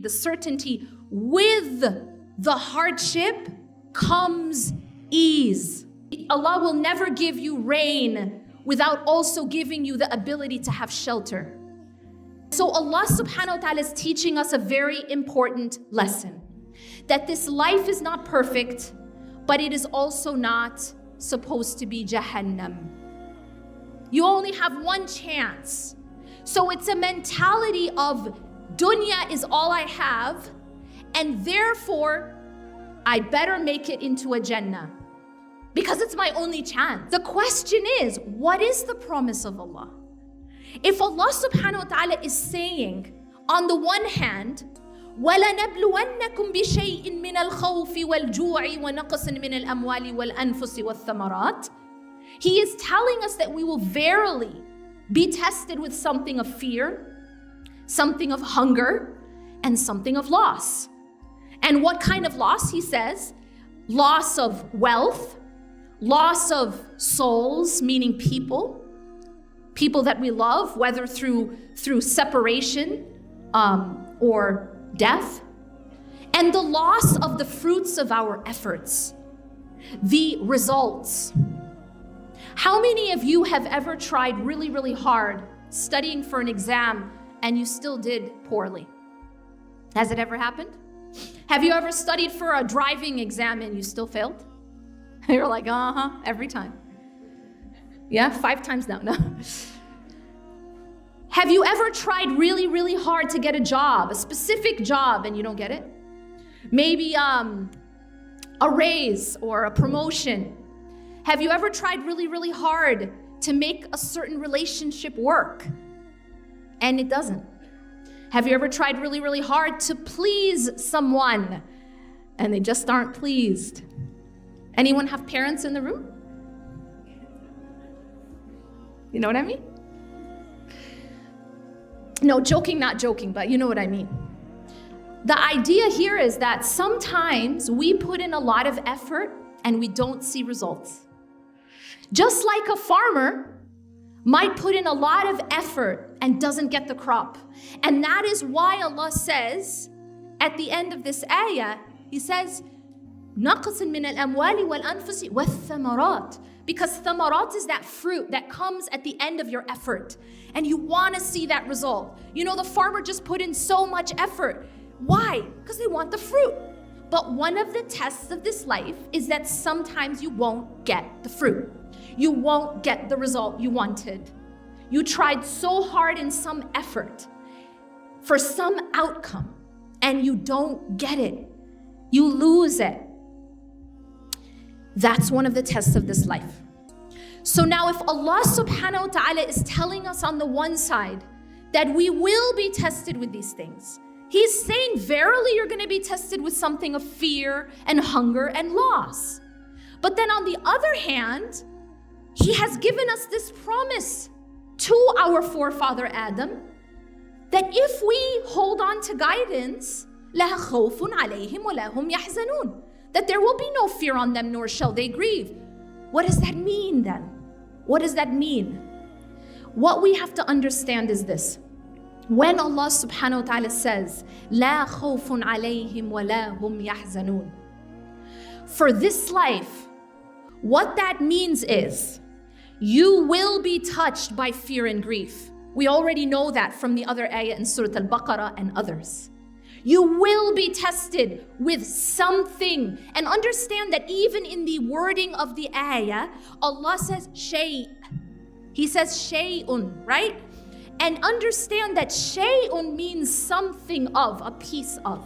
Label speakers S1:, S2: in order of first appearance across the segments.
S1: The certainty with the hardship comes ease. Allah will never give you rain without also giving you the ability to have shelter. So Allah subhanahu wa ta'ala is teaching us a very important lesson. That this life is not perfect, but it is also not supposed to be Jahannam. You only have one chance. So it's a mentality of dunya is all I have, and therefore I better make it into a Jannah because it's my only chance. The question is, what is the promise of Allah? If Allah subhanahu wa ta'ala is saying, on the one hand, وَلَنَبْلُوَنَّكُمْ بِشَيْءٍ مِّنَ الْخَوْفِ وَالْجُوعِ وَنَقْصٍ مِّنَ الْأَمْوَالِ وَالْأَنفُسِ وَالثَّمَرَاتِ. He is telling us that we will verily be tested with something of fear, something of hunger, and something of loss. And what kind of loss? He says, loss of wealth, loss of souls, meaning people that we love, whether through separation or death, and the loss of the fruits of our efforts, the results. How many of you have ever tried really, really hard studying for an exam and you still did poorly? Has it ever happened? Have you ever studied for a driving exam and you still failed? You're like, every time. Yeah, 5 times now, no. Have you ever tried really, really hard to get a job, a specific job, and you don't get it? Maybe a raise or a promotion. Have you ever tried really, really hard to make a certain relationship work and it doesn't? Have you ever tried really, really hard to please someone and they just aren't pleased? Anyone have parents in the room? You know what I mean? No, joking, not joking, but you know what I mean. The idea here is that sometimes we put in a lot of effort and we don't see results. Just like a farmer might put in a lot of effort and doesn't get the crop. And that is why Allah says at the end of this ayah, He says, نَقْصٍ مِّنَ الْأَمْوَالِ وَالْأَنفُسِ وَالثَّمَرَاتِ. Because thamarat is that fruit that comes at the end of your effort. And you want to see that result. You know, the farmer just put in so much effort. Why? Because they want the fruit. But one of the tests of this life is that sometimes you won't get the fruit. You won't get the result you wanted. You tried so hard in some effort for some outcome and you don't get it. You lose it. That's one of the tests of this life. So now if Allah subhanahu wa ta'ala is telling us on the one side that we will be tested with these things, He's saying verily you're going to be tested with something of fear and hunger and loss. But then on the other hand, He has given us this promise to our forefather Adam that if we hold on to guidance, لَا خَوْفٌ عَلَيْهِمْ وَلَا هُمْ يَحْزَنُونَ, that there will be no fear on them nor shall they grieve. What does that mean then? What does that mean? What we have to understand is this. When Allah subhanahu wa ta'ala says, لَا خَوْفٌ عَلَيْهِمْ وَلَا هُمْ يَحْزَنُونَ, for this life, what that means is you will be touched by fear and grief. We already know that from the other ayah in Surah Al-Baqarah and others. You will be tested with something. And understand that even in the wording of the ayah, Allah says shay. He says shay'un, right? And understand that shay'un means something of, a piece of.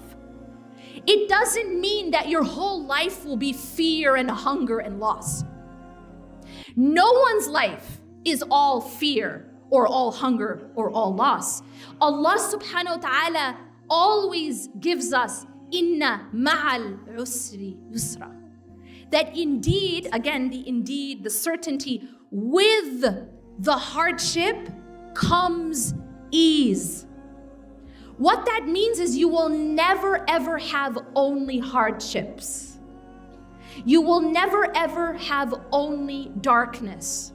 S1: It doesn't mean that your whole life will be fear and hunger and loss. No one's life is all fear or all hunger or all loss. Allah subhanahu wa ta'ala always gives us inna ma'al usri yusra. That indeed, again, the certainty with the hardship comes ease. What that means is you will never ever have only hardships. You will never ever have only darkness.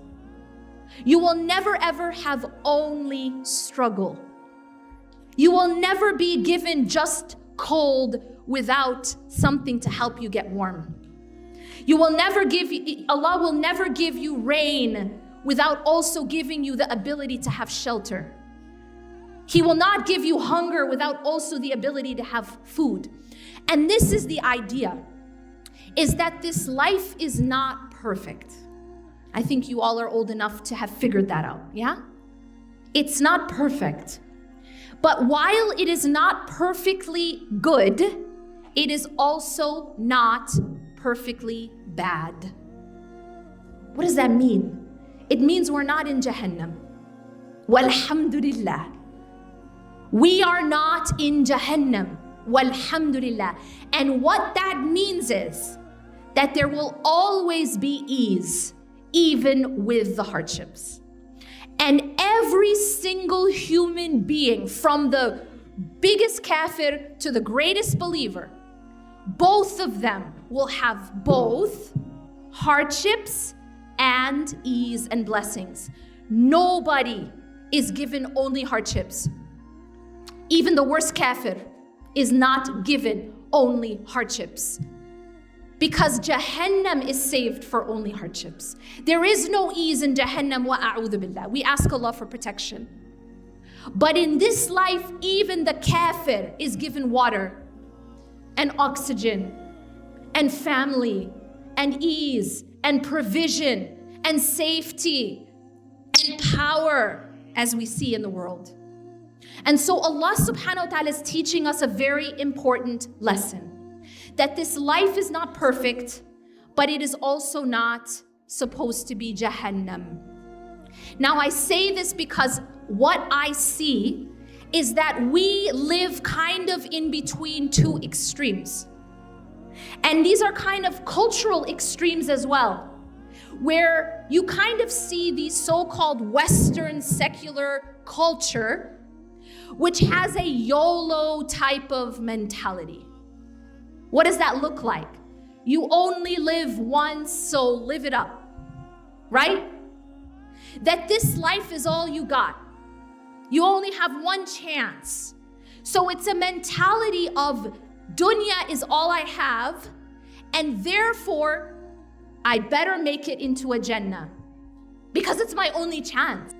S1: You will never ever have only struggle. You will never be given just cold without something to help you get warm. Allah will never give you rain without also giving you the ability to have shelter. He will not give you hunger without also the ability to have food. And this is the idea, is that this life is not perfect. I think you all are old enough to have figured that out, yeah? It's not perfect. But while it is not perfectly good, it is also not perfectly bad. What does that mean? It means we're not in Jahannam. Walhamdulillah. We are not in Jahannam. Walhamdulillah. And what that means is that there will always be ease, even with the hardships. And every single human being, from the biggest kafir to the greatest believer, both of them will have both hardships and ease and blessings. Nobody is given only hardships. Even the worst kafir is not given only hardships. Because Jahannam is saved for only hardships. There is no ease in Jahannam, wa a'udhu billah. We ask Allah for protection. But in this life, even the kafir is given water and oxygen and family and ease and provision and safety and power, as we see in the world. And so Allah subhanahu wa ta'ala is teaching us a very important lesson. That this life is not perfect, but it is also not supposed to be Jahannam. Now I say this because what I see is that we live kind of in between two extremes. And these are kind of cultural extremes as well, where you kind of see the so-called Western secular culture, which has a YOLO type of mentality. What does that look like? You only live once, so live it up, right? That this life is all you got. You only have one chance. So it's a mentality of dunya is all I have, and therefore I better make it into a Jannah because it's my only chance.